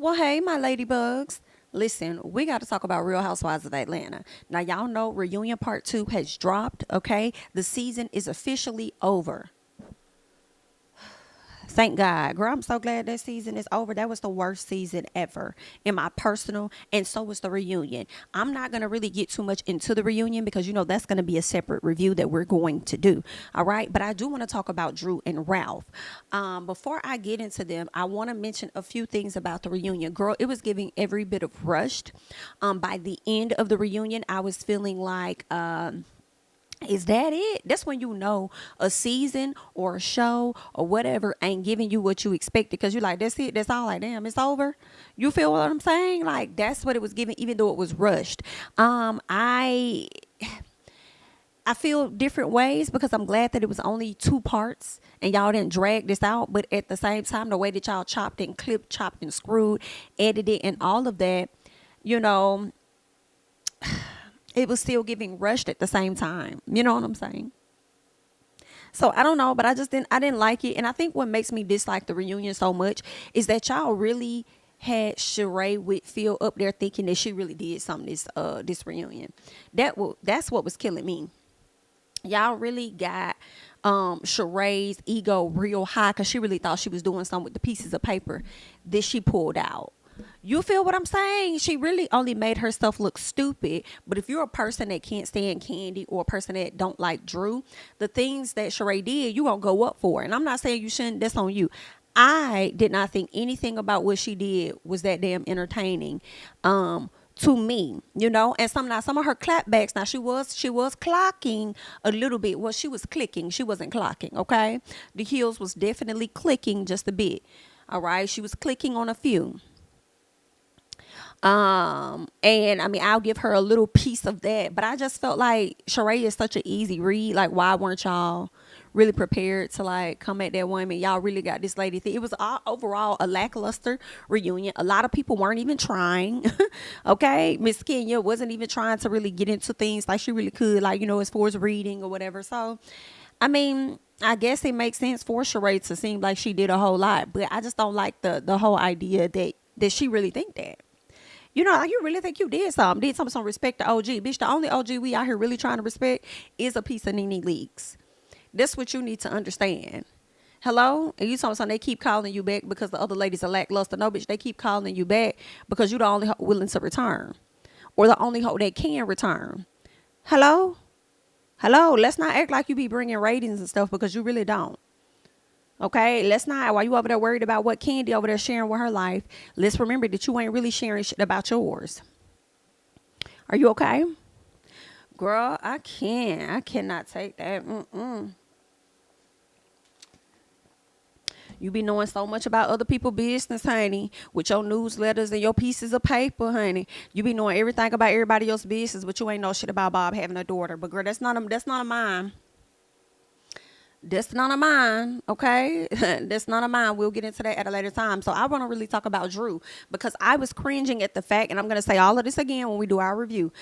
Well, hey, my ladybugs. Listen, we got to talk about Real Housewives of Atlanta. Now, y'all know Reunion Part 2 has dropped, okay? The season is officially over. Thank God. Girl, I'm so glad that season is over. That was the worst season ever in my personal, and so was the reunion. I'm not going to really get too much into the reunion because, that's going to be a separate review that we're going to do. All right. But I do want to talk about Drew and Ralph. Before I get into them, I want to mention a few things about the reunion. Girl, it was giving every bit of rushed. By the end of the reunion, I was feeling like, is that it? That's when you know a season or a show or whatever ain't giving you what you expected because you're like, that's it. That's all. Like, damn, it's over. You feel what I'm saying? Like, that's what it was giving, even though it was rushed. I feel different ways because I'm glad that it was only two parts and y'all didn't drag this out. But at the same time, the way that y'all chopped and clipped, chopped and screwed, edited, and all of that, you know, it was still giving rushed at the same time. You know what I'm saying? So I don't know, but I didn't like it. And I think what makes me dislike the reunion so much is that y'all really had Sheree Whitfield up there thinking that she really did something this reunion. That's what was killing me. Y'all really got Sheree's ego real high because she really thought she was doing something with the pieces of paper that she pulled out. You feel what I'm saying? She really only made herself look stupid. But if you're a person that can't stand Candy or a person that don't like Drew, the things that Sheree did, you gonna go up for. And I'm not saying you shouldn't. That's on you. I did not think anything about what she did was that damn entertaining. To me, and some of her clapbacks. Now she was clocking a little bit. Well, she was clicking. She wasn't clocking. Okay, the heels was definitely clicking just a bit. All right, she was clicking on a few. And I mean, I'll give her a little piece of that, but I just felt like Sheree is such an easy read. Like, why weren't y'all really prepared to like come at that woman? Y'all really got this lady thing. It was overall a lackluster reunion. A lot of people weren't even trying. Okay, Miss Kenya wasn't even trying to really get into things like she really could, like as far as reading or whatever. So, I mean, I guess it makes sense for Sheree to seem like she did a whole lot, but I just don't like the whole idea that she really think that. Like you really think you did something, some respect to OG. Bitch, the only OG we out here really trying to respect is a piece of Nene Leaks. That's what you need to understand. Hello? And you talking something, they keep calling you back because the other ladies are lackluster. No, bitch, they keep calling you back because you're the only willing to return. Or the only hoe that can return. Hello? Hello? Let's not act like you be bringing ratings and stuff because you really don't. Okay, let's not, while you over there worried about what Candy over there sharing with her life, let's remember that you ain't really sharing shit about yours. Are you okay? Girl, I can't. I cannot take that. You be knowing so much about other people's business, honey, with your newsletters and your pieces of paper, honey. You be knowing everything about everybody else's business, but you ain't know shit about Bob having a daughter. But girl, that's not a mine. That's none of mine, okay? That's none of mine. We'll get into that at a later time. So I want to really talk about Drew because I was cringing at the fact, and I'm going to say all of this again when we do our review.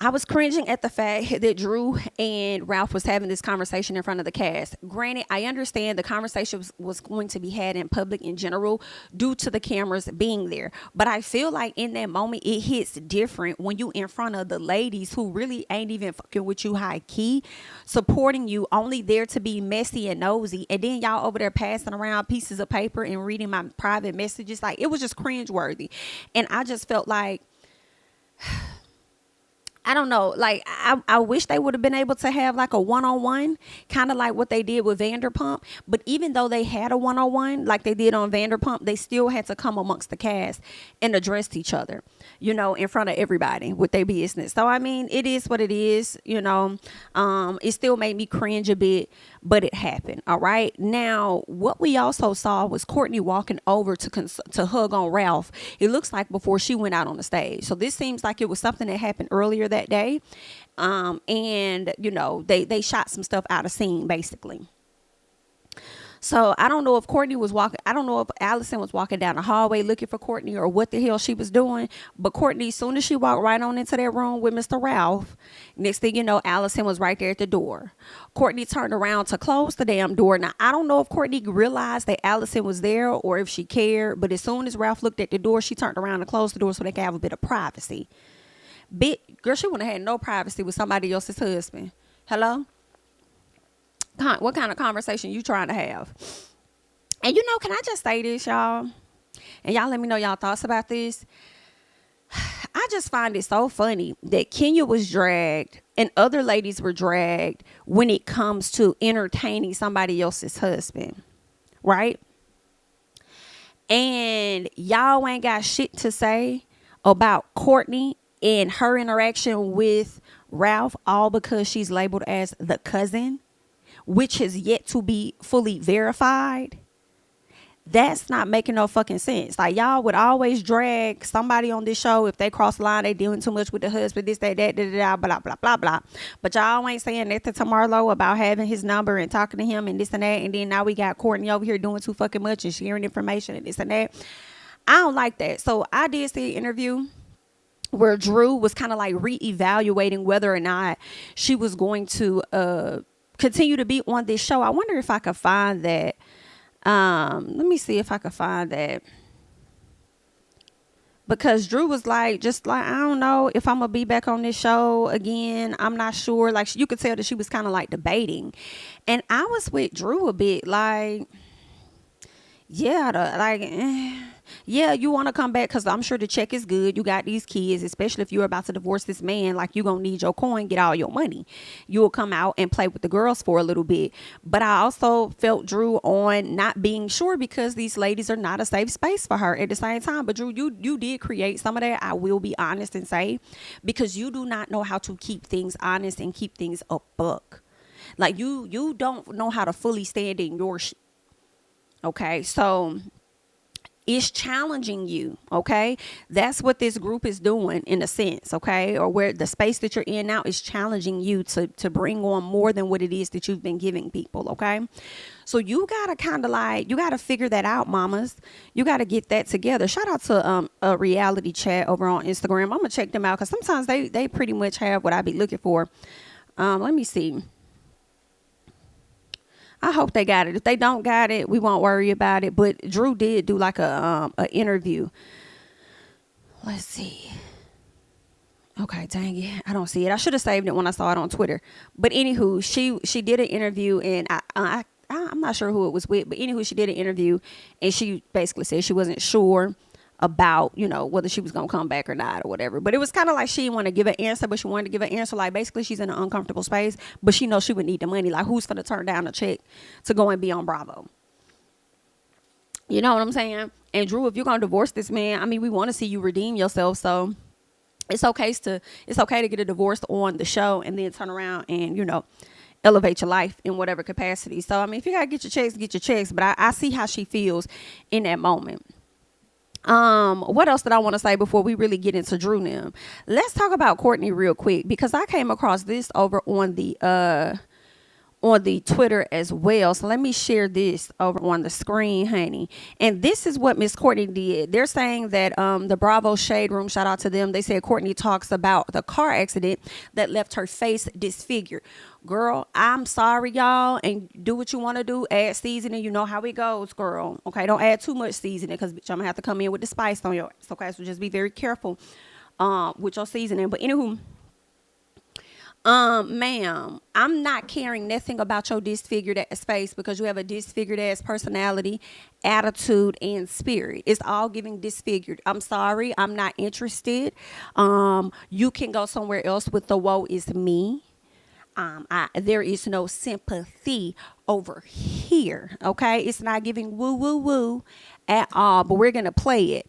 I was cringing at the fact that Drew and Ralph was having this conversation in front of the cast. Granted, I understand the conversation was going to be had in public in general due to the cameras being there. But I feel like in that moment, it hits different when you in front of the ladies who really ain't even fucking with you high key, supporting you, only there to be messy and nosy. And then y'all over there passing around pieces of paper and reading my private messages. Like, it was just cringeworthy. And I just felt like, I don't know. Like, I wish they would have been able to have like a one-on-one, kind of like what they did with Vanderpump. But even though they had a one-on-one like they did on Vanderpump, they still had to come amongst the cast and address each other, in front of everybody with their business. So, I mean, it is what it is, It still made me cringe a bit, but it happened. All right. Now, what we also saw was Courtney walking over to hug on Ralph. It looks like before she went out on the stage. So this seems like it was something that happened earlier that day. And they shot some stuff out of scene basically. So I don't know if Courtney was walking. I don't know if Allison was walking down the hallway looking for Courtney or what the hell she was doing. But Courtney, as soon as she walked right on into that room with Mr. Ralph, next thing you know, Allison was right there at the door. Courtney turned around to close the damn door. Now I don't know if Courtney realized that Allison was there or if she cared. But as soon as Ralph looked at the door, she turned around and closed the door so they could have a bit of privacy. Girl, she wouldn't have had no privacy with somebody else's husband. Hello? What kind of conversation you trying to have? And can I just say this, y'all? And y'all let me know y'all thoughts about this. I just find it so funny that Kenya was dragged and other ladies were dragged when it comes to entertaining somebody else's husband, right? And y'all ain't got shit to say about Courtney and her interaction with Ralph, all because she's labeled as the cousin, which has yet to be fully verified. That's not making no fucking sense. Like, y'all would always drag somebody on this show if they cross the line, they doing too much with the husband, this, that, blah, blah, blah, blah. But y'all ain't saying nothing to Marlo about having his number and talking to him and this and that. And then now we got Courtney over here doing too fucking much and sharing information and this and that. I don't like that. So I did see an interview where Drew was kind of like reevaluating whether or not she was going to continue to be on this show. I wonder if I could find that. Let me see if I could find that. Because Drew was like, just like, I don't know if I'm going to be back on this show again. I'm not sure. Like, you could tell that she was kind of like debating. And I was with Drew a bit like, yeah, you want to come back because I'm sure the check is good. You got these kids, especially if you're about to divorce this man. Like, you're going to need your coin, get all your money. You'll come out and play with the girls for a little bit. But I also felt Drew on not being sure because these ladies are not a safe space for her at the same time. But Drew, you did create some of that. I will be honest and say, because you do not know how to keep things honest and keep things a buck. Like, you don't know how to fully stand in your shit. Okay, so it's challenging you. Okay, that's what this group is doing in a sense. Okay, or where the space that you're in now is challenging you to bring on more than what it is that you've been giving people. Okay, so you gotta kind of like, you gotta figure that out, mamas. You gotta get that together. Shout out to a reality chat over on Instagram. I'm gonna check them out because sometimes they pretty much have what I be looking for. Let me see. I hope they got it. If they don't got it, we won't worry about it. But Drew did do like a interview. Let's see. Okay, dang it. I don't see it. I should have saved it when I saw it on Twitter. But anywho, she did an interview, and I'm not sure who it was with. But anywho, she did an interview, and she basically said she wasn't sure about, whether she was going to come back or not or whatever. But it was kind of like she didn't want to give an answer, but she wanted to give an answer. Like, basically, she's in an uncomfortable space, but she knows she would need the money. Like, who's going to turn down a check to go and be on Bravo? You know what I'm saying? And Drew, if you're going to divorce this man, I mean, we want to see you redeem yourself. So it's okay to get a divorce on the show and then turn around and, elevate your life in whatever capacity. So, I mean, if you got to get your checks, get your checks. But I see how she feels in that moment. What else did I want to say before we really get into Drew now? Let's talk about Courtney real quick, because I came across this over on the Twitter as well. So let me share this over on the screen, honey. And this is what Miss Courtney did. They're saying that the Bravo Shade Room, shout out to them, they said Courtney talks about the car accident that left her face disfigured. Girl, I'm sorry, y'all, and do what you want to do. Add seasoning. You know how it goes, girl. Okay, don't add too much seasoning, because bitch, I'm gonna have to come in with the spice on yours. Okay, so just be very careful with your seasoning. But anywho, ma'am, I'm not caring nothing about your disfigured ass face, because you have a disfigured ass personality, attitude, and spirit. It's all giving disfigured. I'm sorry, I'm not interested. You can go somewhere else with the woe is me. There is no sympathy over here. Okay, it's not giving woo woo woo at all, but we're gonna play it.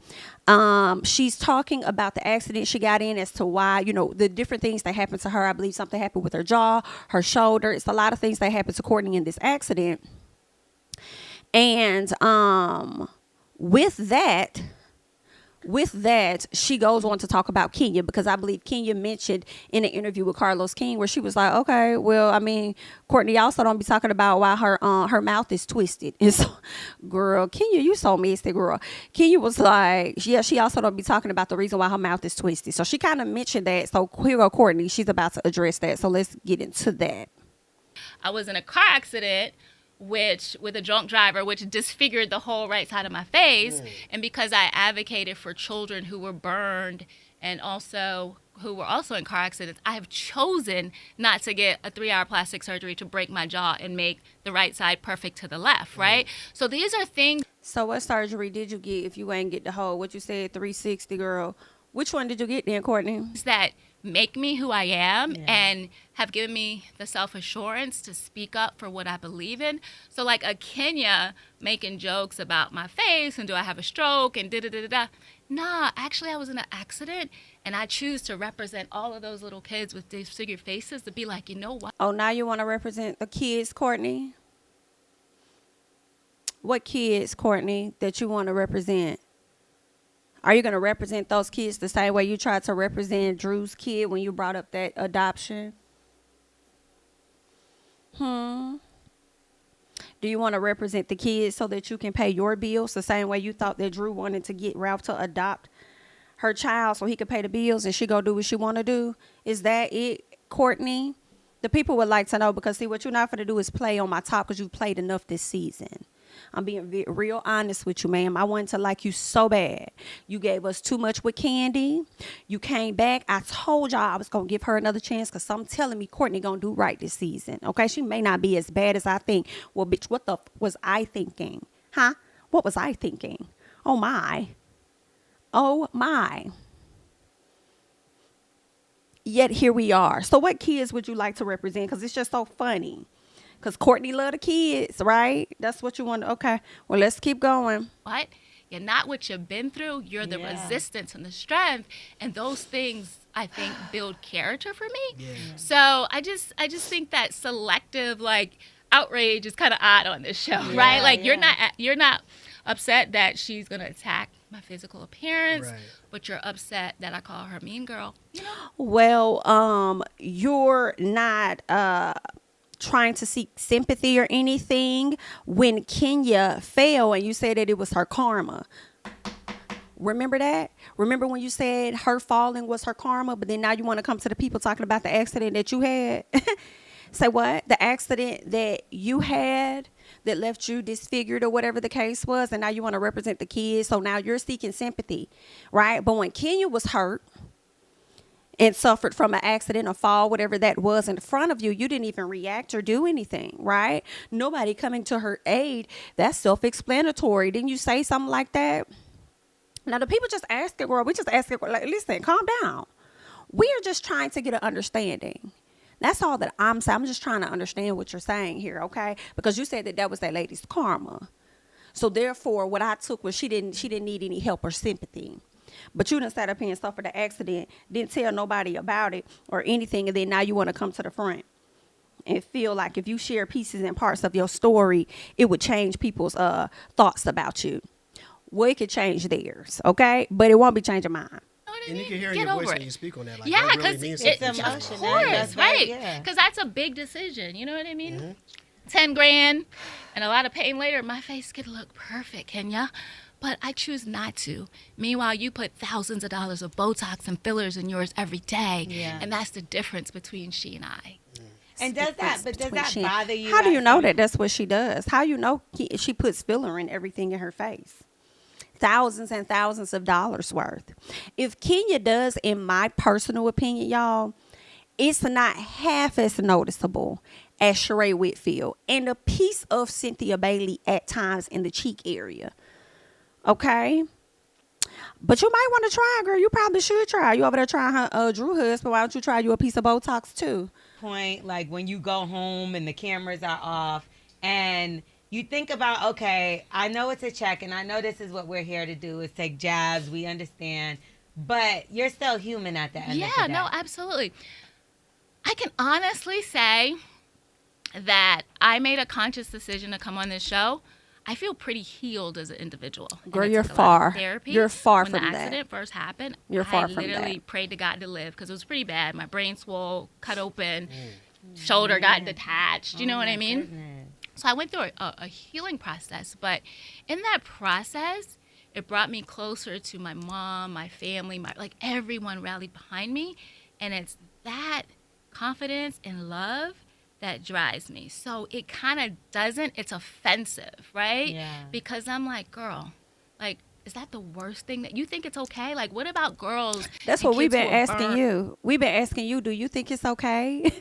She's talking about the accident she got in, as to why, the different things that happened to her. I believe something happened with her jaw, her shoulder. It's a lot of things that happened to Courtney in this accident. And with that, with that, she goes on to talk about Kenya, because I believe Kenya mentioned in an interview with Carlos King where she was like, okay, well, I mean, Courtney also don't be talking about why her mouth is twisted. And so, girl, Kenya, you so messy, girl. Kenya was like, yeah, she also don't be talking about the reason why her mouth is twisted. So she kind of mentioned that. So here go Courtney. She's about to address that. So let's get into that. I was in a car accident with a drunk driver, which disfigured the whole right side of my face. And because I advocated for children who were burned and also who were also in car accidents, I have chosen not to get a 3-hour plastic surgery to break my jaw and make the right side perfect to the left, right? So these are things. So what surgery did you get if you ain't get the whole, what you said, 360, girl? Which one did you get then, Courtney? That make me who I am and have given me the self-assurance to speak up for what I believe in. So like a Kenya making jokes about my face and do I have a stroke and da-da-da-da-da. Nah, actually I was in an accident and I choose to represent all of those little kids with disfigured faces to be like, you know what? Oh, now you want to represent the kids, Courtney? What kids, Courtney, that you want to represent? Are you going to represent those kids the same way you tried to represent Drew's kid when you brought up that adoption? Do you want to represent the kids so that you can pay your bills the same way you thought that Drew wanted to get Ralph to adopt her child so he could pay the bills and she go do what she want to do? Is that it, Courtney? The people would like to know, because see, what you're not going to do is play on my top because you've played enough this season. I'm being real honest with you, ma'am. I wanted to like you so bad. You gave us too much with Candy. You came back. I told y'all I was going to give her another chance because some telling me Courtney going to do right this season. Okay, she may not be as bad as I think. Well, bitch, what the was I thinking? Huh? What was I thinking? Oh, my. Oh, my. Yet here we are. So what kids would you like to represent? Because it's just so funny. Because Courtney love the kids, right? That's what you want. Okay. Well, let's keep going. What? You're not what you've been through. You're the resistance and the strength. And those things, I think, build character for me. Yeah. So I just think that selective, like, outrage is kind of odd on this show, right? Like, you're not upset that she's going to attack my physical appearance, but you're upset that I call her mean girl. You know? Well, you're not trying to seek sympathy or anything when Kenya fell and you said that it was her karma. Remember that? Remember when you said her falling was her karma, but then now you want to come to the people talking about the accident that you had? Say what? The accident that you had that left you disfigured or whatever the case was, and now you want to represent the kids, so now you're seeking sympathy, right? But when Kenya was hurt and suffered from an accident or fall, whatever that was in front of you, you didn't even react or do anything, right? Nobody coming to her aid. That's self-explanatory. Didn't you say something like that? Now, the people just asking, girl, we just asking, like, listen, calm down. We are just trying to get an understanding. That's all that I'm saying. I'm just trying to understand what you're saying here, okay? Because you said that was that lady's karma. So therefore, what I took was she didn't need any help or sympathy. But you done sat up here and suffered the accident, didn't tell nobody about it or anything, and then now you want to come to the front and feel like if you share pieces and parts of your story, it would change people's thoughts about you. Well, it could change theirs, okay? But it won't be changing mine. And you can hear in your voice when you speak on that. Like, yeah, because really it's emotion. Of course, right? Because that's a big decision. You know what I mean? Mm-hmm. 10 grand and a lot of pain later, my face could look perfect, Kenya. But I choose not to. Meanwhile, you put thousands of dollars of Botox and fillers in yours every day. Yeah. And that's the difference between she and I. And does that bother you? How do you know that that's what she does? How you know she puts filler in everything in her face? Thousands and thousands of dollars worth. If Kenya does, in my personal opinion, y'all, it's not half as noticeable as Sheree Whitfield and a piece of Cynthia Bailey at times in the cheek area. Okay? But you might want to try, girl. You probably should try. You over there trying her Drew husband. Why don't you try you a piece of Botox too? Point, like when you go home and the cameras are off and you think about, okay, I know it's a check and I know this is what we're here to do is take jabs. We understand. But you're still human at the end of the day. Yeah, no, absolutely. I can honestly say that I made a conscious decision to come on this show. I feel pretty healed as an individual. Girl, And it you're took a lot of far. therapy. You're far when from the that. accident first happened, You're far I from literally that. prayed to God to live because it was pretty bad. My brain swole, cut open, shoulder got detached. You know what I mean? Goodness. So I went through a healing process, but in that process, it brought me closer to my mom, my family, like everyone rallied behind me, and it's that confidence and love that drives me. So it kind of doesn't, it's offensive, right? Yeah. Because I'm like, girl, like, is that the worst thing that you think it's okay? Like, what about girls? That's and what we've kids been who are asking burned? you. We've been asking you, do you think it's okay?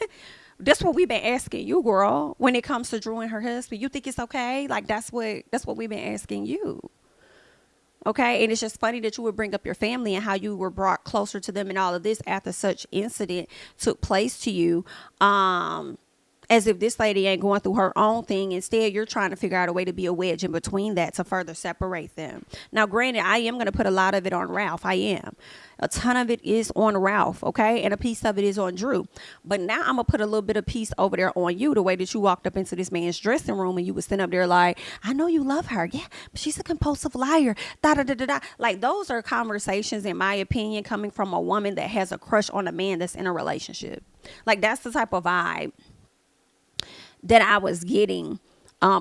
That's what we've been asking you, girl. When it comes to Drew and her husband, you think it's okay? Like that's what we've been asking you. Okay, and it's just funny that you would bring up your family and how you were brought closer to them and all of this after such incident took place to you. As if this lady ain't going through her own thing. Instead, you're trying to figure out a way to be a wedge in between that to further separate them. Now, granted, I am going to put a lot of it on Ralph. I am. A ton of it is on Ralph, okay? And a piece of it is on Drew. But now I'm going to put a little bit of piece over there on you, the way that you walked up into this man's dressing room and you was sitting up there like, I know you love her. Yeah, but she's a compulsive liar. Da-da-da-da-da. Like, those are conversations, in my opinion, coming from a woman that has a crush on a man that's in a relationship. Like, that's the type of vibe that I was getting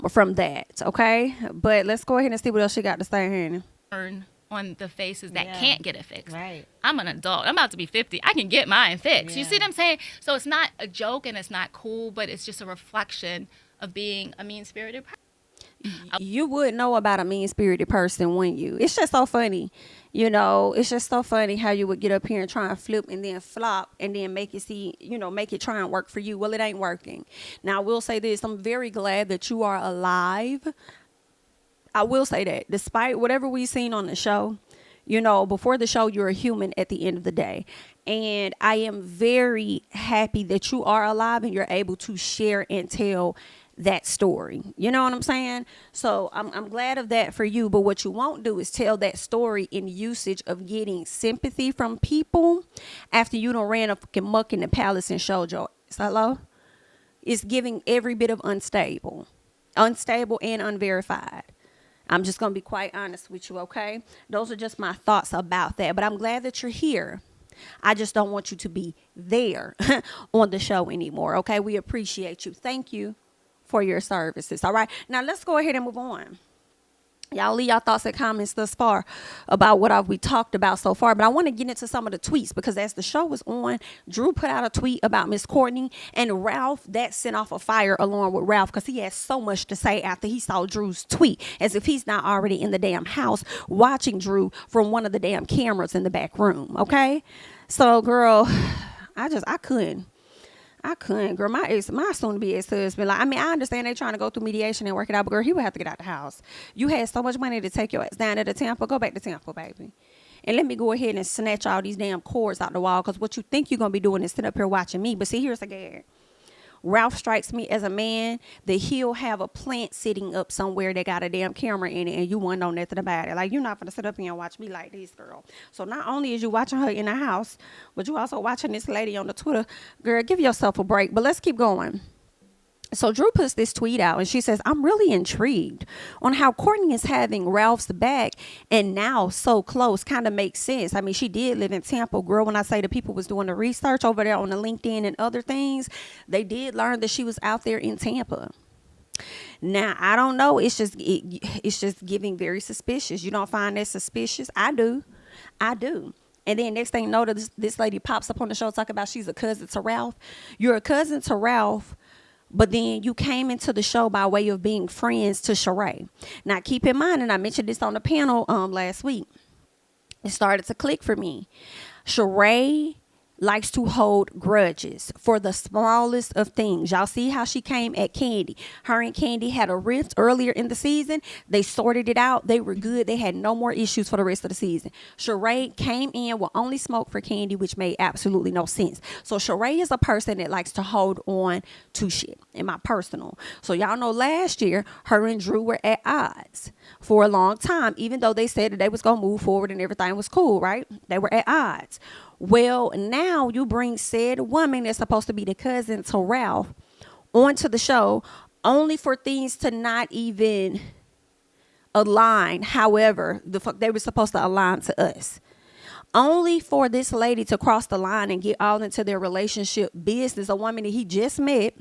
from that, okay? But let's go ahead and see what else she got to say here. Burn on the faces that Yeah. can't get it fixed. Right. I'm an adult. I'm about to be 50. I can get mine fixed. You Yeah. see what I'm saying? So it's not a joke and it's not cool, but it's just a reflection of being a mean-spirited person. You would know about a mean-spirited person, wouldn't you? It's just so funny. You know, it's just so funny how you would get up here and try and flip and then flop and then make it see, you know, make it try and work for you. Well, it ain't working. Now, I will say this. I'm very glad that you are alive. I will say that despite whatever we've seen on the show, you know, before the show, you're a human at the end of the day. And I am very happy that you are alive and you're able to share and tell that story. You know what I'm saying? So I'm glad of that for you. But what you won't do is tell that story in usage of getting sympathy from people after you done ran a fucking muck in the palace and showed your hello. It's giving every bit of unstable and unverified. I'm just going to be quite honest with you, okay? Those are just my thoughts about that. But I'm glad that you're here. I just don't want you to be there on the show anymore, okay? We appreciate you. Thank you for your services, all right? Now, let's go ahead and move on. Y'all leave your thoughts and comments thus far about what we talked about so far. But I want to get into some of the tweets because as the show was on, Drew put out a tweet about Miss Courtney and Ralph. That sent off a fire alarm with Ralph because he had so much to say after he saw Drew's tweet, as if he's not already in the damn house watching Drew from one of the damn cameras in the back room, okay? So, girl, I couldn't, girl. My soon-to-be ex-husband, like, I mean, I understand they trying to go through mediation and work it out, but girl, he would have to get out the house. You had so much money to take your ass down to Tampa. Go back to Tampa, baby. And let me go ahead and snatch all these damn cords out the wall, because what you think you're going to be doing is sitting up here watching me. But see, here's a gag. Ralph strikes me as a man that he'll have a plant sitting up somewhere that got a damn camera in it and you wouldn't know nothing about it. Like, you're not going to sit up here and watch me like this, girl. So not only is you watching her in the house, but you also watching this lady on the Twitter. Girl, give yourself a break. But let's keep going. So Drew puts this tweet out and she says, I'm really intrigued on how Courtney is having Ralph's back and now so close. Kind of makes sense. I mean, she did live in Tampa, girl. When I say the people was doing the research over there on the LinkedIn and other things, they did learn that she was out there in Tampa. Now, I don't know. It's just giving very suspicious. You don't find that suspicious? I do. And then next thing you know, this lady pops up on the show talking about she's a cousin to Ralph. You're a cousin to Ralph, but then you came into the show by way of being friends to Sheree. Now, keep in mind, and I mentioned this on the panel last week, it started to click for me. Sheree likes to hold grudges for the smallest of things. Y'all see how she came at Candy. Her and Candy had a rift earlier in the season. They sorted it out. They were good. They had no more issues for the rest of the season. Sheree came in with only smoke for Candy, which made absolutely no sense. So Sheree is a person that likes to hold on to shit, in my personal. So y'all know last year, her and Drew were at odds for a long time, even though they said that they was going to move forward and everything was cool, right? They were at odds. Well, now you bring said woman that's supposed to be the cousin to Ralph onto the show only for things to not even align however the fuck they were supposed to align to us. Only for this lady to cross the line and get all into their relationship business. A woman that he just met,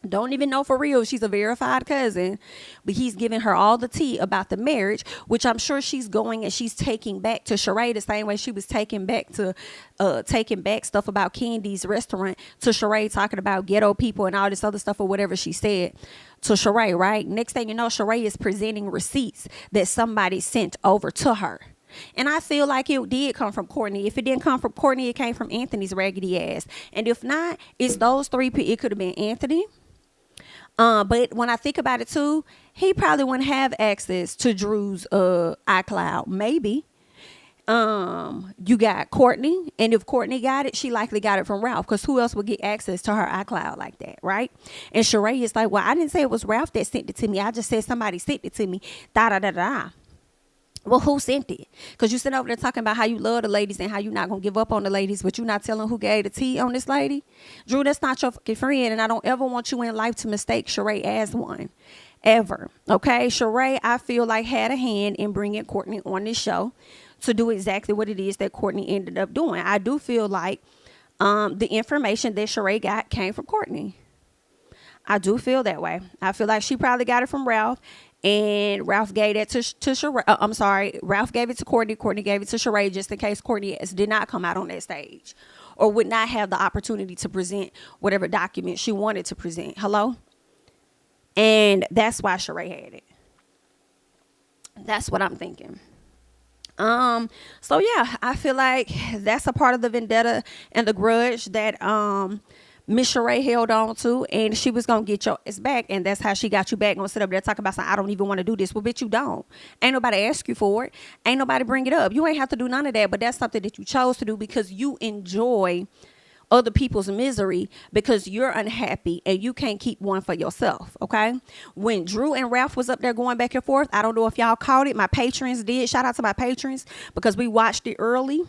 don't even know for real she's a verified cousin, but he's giving her all the tea about the marriage, which I'm sure she's going and she's taking back to Sheree the same way she was taking back stuff about Candy's restaurant to Sheree, talking about ghetto people and all this other stuff or whatever she said to Sheree, right? Next thing you know, Sheree is presenting receipts that somebody sent over to her. And I feel like it did come from Courtney. If it didn't come from Courtney, it came from Anthony's raggedy ass. And if not, it's those three people. It could have been Anthony. But when I think about it too, he probably wouldn't have access to Drew's iCloud. Maybe. You got Courtney, and if Courtney got it, she likely got it from Ralph, because who else would get access to her iCloud like that, right? And Sheree is like, well, I didn't say it was Ralph that sent it to me. I just said somebody sent it to me. Da da da da. Well, who sent it? Because you sit over there talking about how you love the ladies and how you're not going to give up on the ladies, but you're not telling who gave the tea on this lady. Drew, that's not your fucking friend, and I don't ever want you in life to mistake Sheree as one. Ever. Okay? Sheree, I feel like, had a hand in bringing Courtney on this show to do exactly what it is that Courtney ended up doing. I do feel like the information that Sheree got came from Courtney. I do feel that way. I feel like she probably got it from Ralph. And Ralph gave that to Sheree. Ralph gave it to Courtney. Courtney gave it to Sheree just in case Courtney did not come out on that stage or would not have the opportunity to present whatever document she wanted to present. Hello? And that's why Sheree had it. That's what I'm thinking. So yeah, I feel like that's a part of the vendetta and the grudge that Miss Sheree held on to, and she was gonna get your ass back, and that's how she got you back. Gonna sit up there talking about something, I don't even want to do this. Well, bitch, you don't. Ain't nobody ask you for it. Ain't nobody bring it up. You ain't have to do none of that, but that's something that you chose to do because you enjoy other people's misery because you're unhappy and you can't keep one for yourself. Okay, when Drew and Ralph was up there going back and forth, I don't know if y'all caught it. My patrons did. Shout out to my patrons because we watched it early.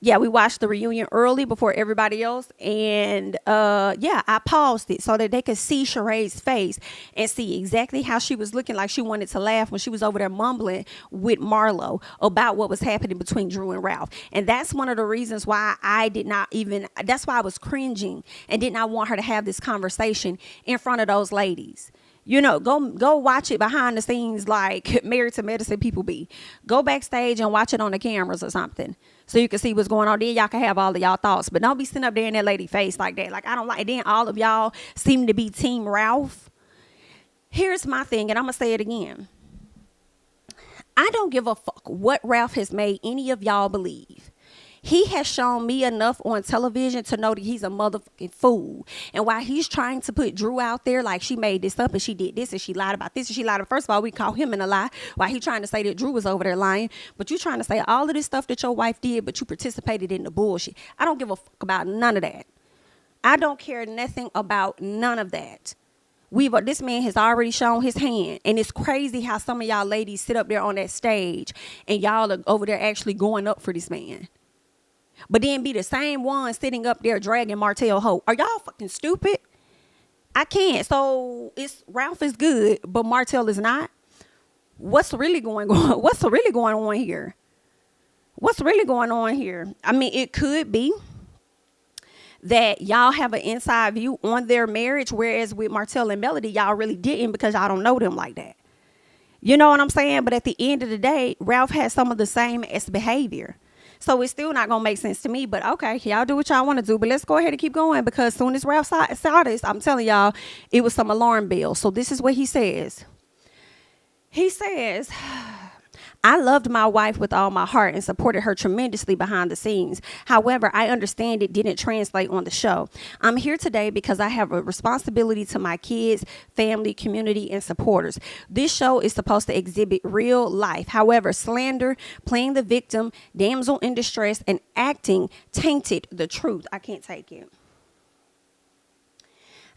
Yeah, we watched the reunion early before everybody else. And I paused it so that they could see Sheree's face and see exactly how she was looking like she wanted to laugh when she was over there mumbling with Marlo about what was happening between Drew and Ralph. And that's one of the reasons why that's why I was cringing and did not want her to have this conversation in front of those ladies. You know, go watch it behind the scenes like Married to Medicine people be. Go backstage and watch it on the cameras or something so you can see what's going on. Then y'all can have all of y'all thoughts. But don't be sitting up there in that lady face like that. Like, I don't like it. Then all of y'all seem to be Team Ralph. Here's my thing, and I'm going to say it again. I don't give a fuck what Ralph has made any of y'all believe. He has shown me enough on television to know that he's a motherfucking fool. And while he's trying to put Drew out there like she made this up and she did this and she lied about this and she lied. First of all, we call him in a lie while he's trying to say that Drew was over there lying. But you trying to say all of this stuff that your wife did, but you participated in the bullshit. I don't give a fuck about none of that. I don't care nothing about none of that. This man has already shown his hand. And it's crazy how some of y'all ladies sit up there on that stage and y'all are over there actually going up for this man. But then be the same one sitting up there dragging Martell Hope. Are y'all fucking stupid? I can't. So Ralph is good, but Martell is not. What's really going on? What's really going on here? What's really going on here? I mean, it could be that y'all have an inside view on their marriage, whereas with Martell and Melody, y'all really didn't because y'all don't know them like that. You know what I'm saying? But at the end of the day, Ralph has some of the same behavior. So it's still not going to make sense to me. But okay, y'all do what y'all want to do. But let's go ahead and keep going because as soon as Ralph saw this, I'm telling y'all, it was some alarm bells. So this is what he says. He says, I loved my wife with all my heart and supported her tremendously behind the scenes. However, I understand it didn't translate on the show. I'm here today because I have a responsibility to my kids, family, community, and supporters. This show is supposed to exhibit real life. However, slander, playing the victim, damsel in distress, and acting tainted the truth. I can't take it.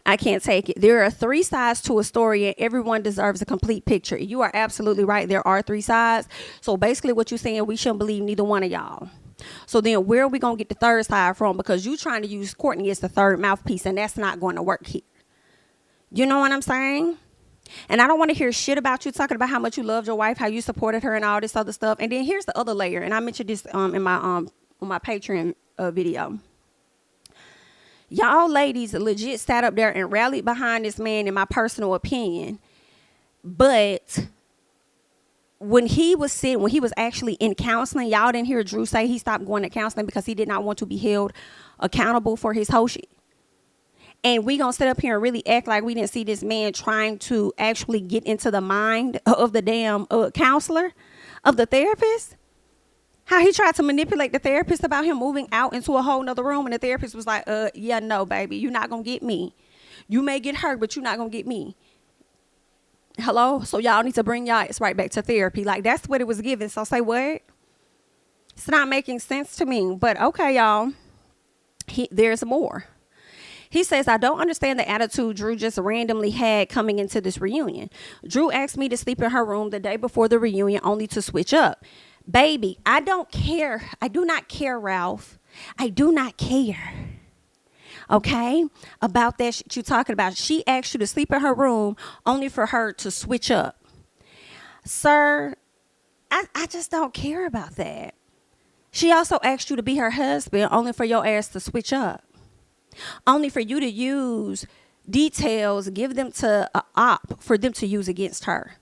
I can't take it. There are 3 sides to a story and everyone deserves a complete picture. You are absolutely right. There are 3 sides. So basically what you're saying, we shouldn't believe neither one of y'all. So then where are we going to get the 3rd side from? Because you trying to use Courtney as the 3rd mouthpiece and that's not going to work here. You know what I'm saying? And I don't want to hear shit about you talking about how much you loved your wife, how you supported her and all this other stuff. And then here's the other layer. And I mentioned this in my on my Patreon video. Y'all ladies legit sat up there and rallied behind this man, in my personal opinion. But when he was actually in counseling, y'all didn't hear Drew say he stopped going to counseling because he did not want to be held accountable for his whole shit. And we gonna sit up here and really act like we didn't see this man trying to actually get into the mind of the damn counselor, of the therapist. How he tried to manipulate the therapist about him moving out into a whole nother room. And the therapist was like, yeah, no, baby, you're not going to get me. You may get hurt, but you're not going to get me. Hello? So y'all need to bring y'all ass right back to therapy. Like, that's what it was given. So say what? It's not making sense to me. But okay, y'all. There's more. He says, I don't understand the attitude Drew just randomly had coming into this reunion. Drew asked me to sleep in her room the day before the reunion only to switch up. Baby, I don't care. I do not care, Ralph. I do not care. Okay? About that shit you talking about. She asked you to sleep in her room only for her to switch up. Sir, I just don't care about that. She also asked you to be her husband only for your ass to switch up. Only for you to use details, give them to a op for them to use against her.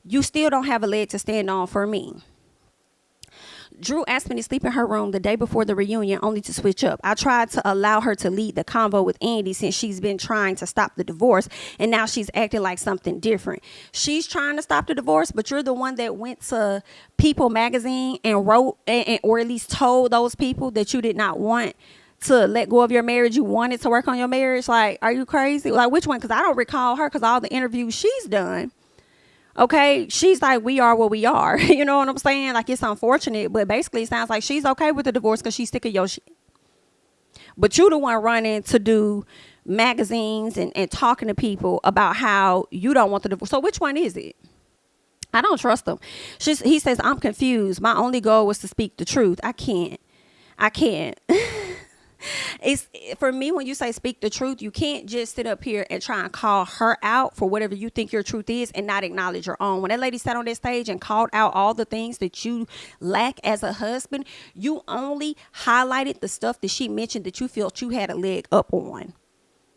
You still don't have a leg to stand on for me. Drew asked me to sleep in her room the day before the reunion only to switch up. I tried to allow her to lead the convo with Andy since she's been trying to stop the divorce, and now she's acting like something different. She's trying to stop the divorce, but you're the one that went to People magazine and wrote or at least told those people that you did not want to let go of your marriage. You wanted to work on your marriage. Like, are you crazy? Like, which one? Because I don't recall her, because all the interviews she's done. Okay, she's like, we are what we are. You know what I'm saying? Like, it's unfortunate, but basically it sounds like she's okay with the divorce because she's sick of your shit. But you the one running to do magazines and talking to people about how you don't want the divorce. So which one is it? I don't trust them. He says, I'm confused. My only goal was to speak the truth. I can't. It's for me, when you say speak the truth, you can't just sit up here and try and call her out for whatever you think your truth is and not acknowledge your own. When that lady sat on that stage and called out all the things that you lack as a husband, you only highlighted the stuff that she mentioned that you felt you had a leg up on.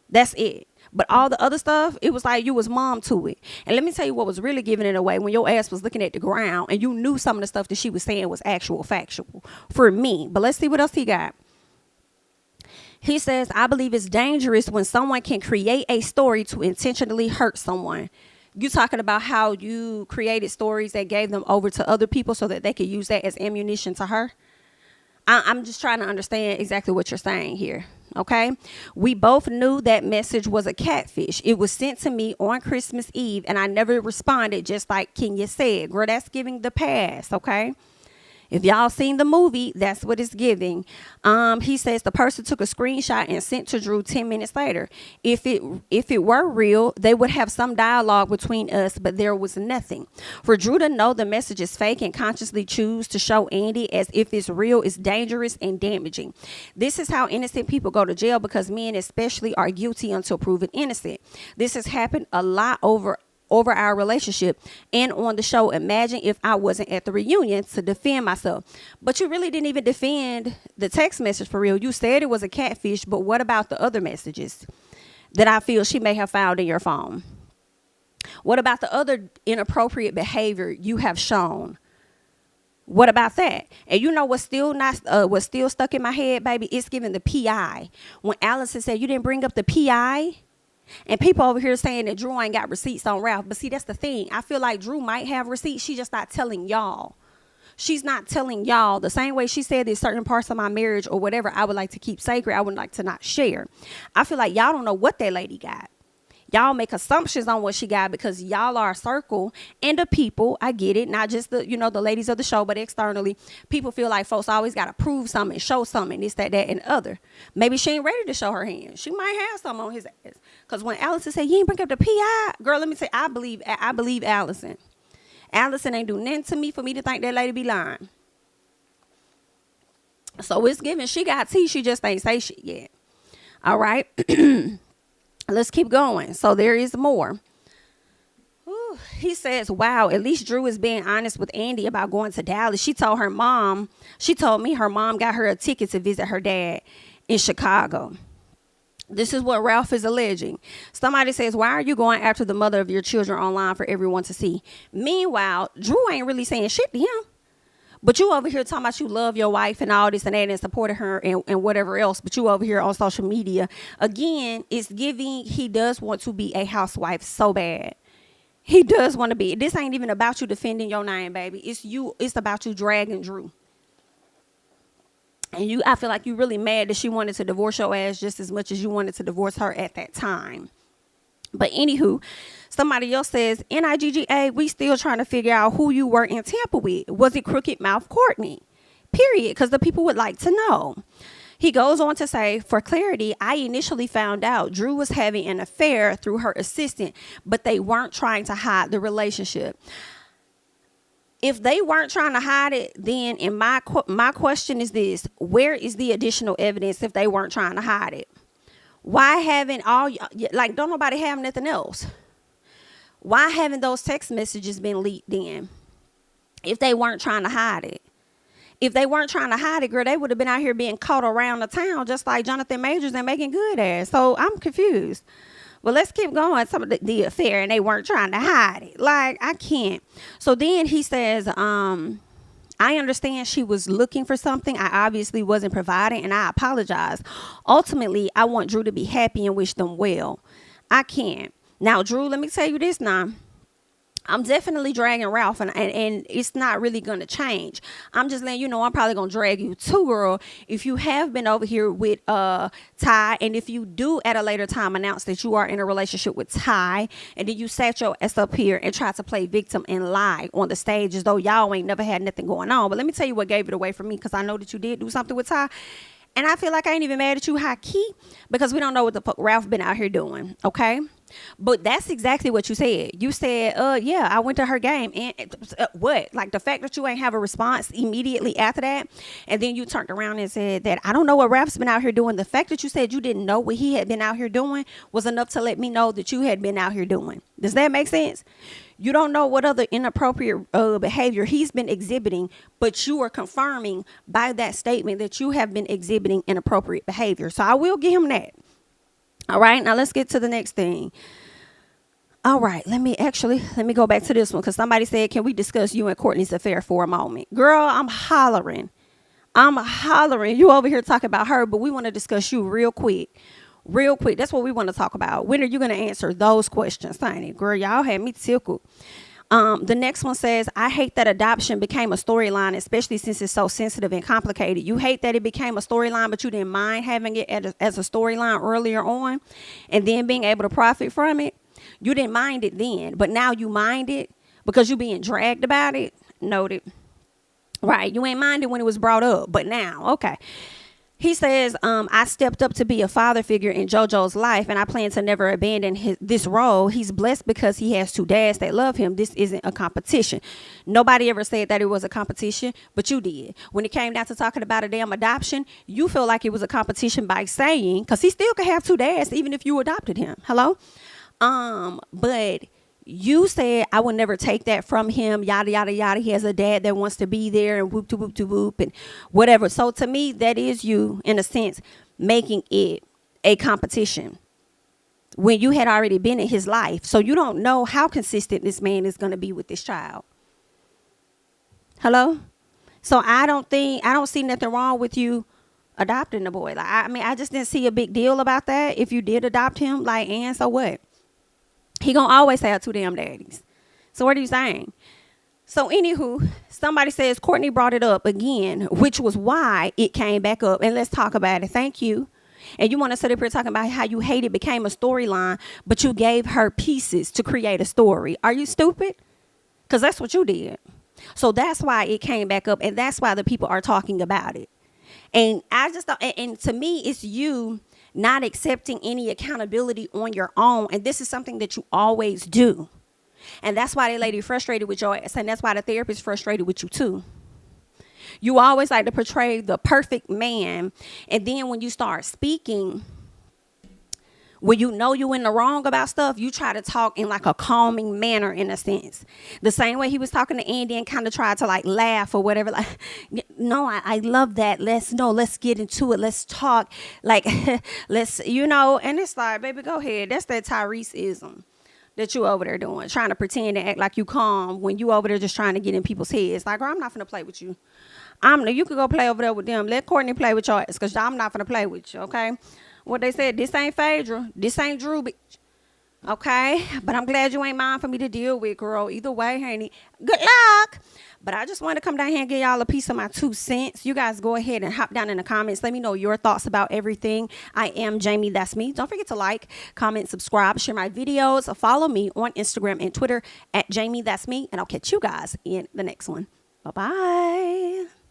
That's it. But all the other stuff, it was like you was mom to it. And let me tell you what was really giving it away, when your ass was looking at the ground and you knew some of the stuff that she was saying was actual factual for me. But let's see what else he got. He says, I believe it's dangerous when someone can create a story to intentionally hurt someone. You talking about how you created stories that gave them over to other people so that they could use that as ammunition to her? I'm just trying to understand exactly what you're saying here. Okay. We both knew that message was a catfish. It was sent to me on Christmas Eve and I never responded, just like Kenya said. Girl, that's giving the pass. Okay. If y'all seen the movie, that's what it's giving. He says the person took a screenshot and sent to Drew 10 minutes later. If it were real, they would have some dialogue between us, but there was nothing. For Drew to know the message is fake and consciously choose to show Andy as if it's real is dangerous and damaging. This is how innocent people go to jail, because men especially are guilty until proven innocent. This has happened a lot over our relationship and on the show. Imagine if I wasn't at the reunion to defend myself. But you really didn't even defend the text message for real. You said it was a catfish, but what about the other messages that I feel she may have found in your phone? What about the other inappropriate behavior you have shown? What about that? And you know what's still stuck in my head, baby? It's giving the PI. When Allison said you didn't bring up the PI, and people over here saying that Drew ain't got receipts on Ralph. But see, that's the thing. I feel like Drew might have receipts. She's just not telling y'all. She's not telling y'all. The same way she said there's certain parts of my marriage or whatever I would like to keep sacred, I would like to not share. I feel like y'all don't know what that lady got. Y'all make assumptions on what she got because y'all are a circle and the people. I get it. Not just the ladies of the show, but externally, people feel like folks always got to prove something, show something, this, that, and other. Maybe she ain't ready to show her hand. She might have something on his ass. Because when Allison said, you ain't bring up the PI, girl, let me say, I believe Allison. Allison ain't do nothing to me for me to think that lady be lying. So it's given. She got tea. She just ain't say shit yet. All right. Let's keep going. So there is more. He says, wow, at least Drew is being honest with Andy about going to Dallas. She told me her mom got her a ticket to visit her dad in Chicago. This is what Ralph is alleging. Somebody says, why are you going after the mother of your children online for everyone to see? Meanwhile, Drew ain't really saying shit to him. But you over here talking about you love your wife and all this and that and supporting her and whatever else. But you over here on social media. Again, it's giving he does want to be a housewife so bad. He does want to be. This ain't even about you defending your name, baby. It's about you dragging Drew. And I feel like you really mad that she wanted to divorce your ass just as much as you wanted to divorce her at that time. But anywho, somebody else says, NIGGA, we still trying to figure out who you were in Tampa with. Was it Crooked Mouth Courtney? Period. Because the people would like to know. He goes on to say, for clarity, I initially found out Drew was having an affair through her assistant, but they weren't trying to hide the relationship. If they weren't trying to hide it, then my question is this: where is the additional evidence if they weren't trying to hide it? Why haven't don't nobody have nothing else? Why haven't those text messages been leaked then? If they weren't trying to hide it. If they weren't trying to hide it, girl, they would have been out here being caught around the town just like Jonathan Majors and Megan Good ass. So I'm confused. Well, let's keep going. Some of the affair, and they weren't trying to hide it. Like, I can't. So then he says, I understand she was looking for something I obviously wasn't providing, and I apologize. Ultimately, I want Drew to be happy and wish them well. I can't. Now, Drew, let me tell you this now. I'm definitely dragging Ralph, and it's not really going to change. I'm just letting you know I'm probably going to drag you too, girl, if you have been over here with Ty, and if you do at a later time announce that you are in a relationship with Ty, and then you sat your ass up here and tried to play victim and lie on the stage as though y'all ain't never had nothing going on. But let me tell you what gave it away for me, because I know that you did do something with Ty. And I feel like I ain't even mad at you high key, because we don't know what the fuck Ralph been out here doing, okay? But that's exactly what you said. You said, yeah, I went to her game. And what? Like, the fact that you ain't have a response immediately after that, and then you turned around and said that I don't know what Ralph's been out here doing. The fact that you said you didn't know what he had been out here doing was enough to let me know that you had been out here doing. Does that make sense? You don't know what other inappropriate behavior he's been exhibiting, but you are confirming by that statement that you have been exhibiting inappropriate behavior. So I will give him that. All right, now let's get to the next thing. All right, let me go back to this one, because somebody said, can we discuss you and Courtney's affair for a moment? Girl, I'm hollering. You over here talking about her, but we want to discuss you real quick. Real quick. That's what we want to talk about. When are you going to answer those questions, honey? Girl, y'all had me tickled. The next one says, I hate that adoption became a storyline, especially since it's so sensitive and complicated. You hate that it became a storyline, but you didn't mind having it as a storyline earlier on and then being able to profit from it. You didn't mind it then, but now you mind it because you're being dragged about it. Noted. Right. You ain't minded when it was brought up, but now, okay. He says, I stepped up to be a father figure in JoJo's life, and I plan to never abandon this role. He's blessed because he has two dads that love him. This isn't a competition. Nobody ever said that it was a competition, but you did. When it came down to talking about a damn adoption, you feel like it was a competition by saying, because he still could have two dads even if you adopted him. Hello? But you said I would never take that from him, yada, yada, yada. He has a dad that wants to be there and whoop to whoop to whoop and whatever. So to me, that is you, in a sense, making it a competition when you had already been in his life. So you don't know how consistent this man is going to be with this child. Hello? So I don't see nothing wrong with you adopting the boy. Like, I just didn't see a big deal about that. If you did adopt him, like, and so what? He gonna always have two damn daddies. So what are you saying? So anywho, somebody says Courtney brought it up again, which was why it came back up. And let's talk about it. Thank you. And you want to sit up here talking about how you hate it became a storyline, but you gave her pieces to create a story. Are you stupid? Because that's what you did. So that's why it came back up, and that's why the people are talking about it. And I just thought, and to me, it's you not accepting any accountability on your own. And this is something that you always do. And that's why the lady frustrated with your ass. And that's why the therapist frustrated with you too. You always like to portray the perfect man. And then when you start speaking when you know you in the wrong about stuff, you try to talk in like a calming manner, in a sense. The same way he was talking to Andy and kind of tried to like laugh or whatever. Like, no, I love that. Let's get into it. Let's talk. Like, let's, and it's like, baby, go ahead. That's that Tyrese-ism that you over there doing, trying to pretend and act like you calm when you over there just trying to get in people's heads. Like, girl, I'm not finna play with you. You could go play over there with them. Let Courtney play with your ass, because I'm not finna play with you, okay? What they said, this ain't Phaedra. This ain't Drew, bitch. Okay? But I'm glad you ain't mine for me to deal with, girl. Either way, honey, good luck. But I just wanted to come down here and give y'all a piece of my 2 cents. You guys go ahead and hop down in the comments. Let me know your thoughts about everything. I am Jamie, that's me. Don't forget to like, comment, subscribe, share my videos. Follow me on Instagram and Twitter at JamiThatsMe. And I'll catch you guys in the next one. Bye-bye.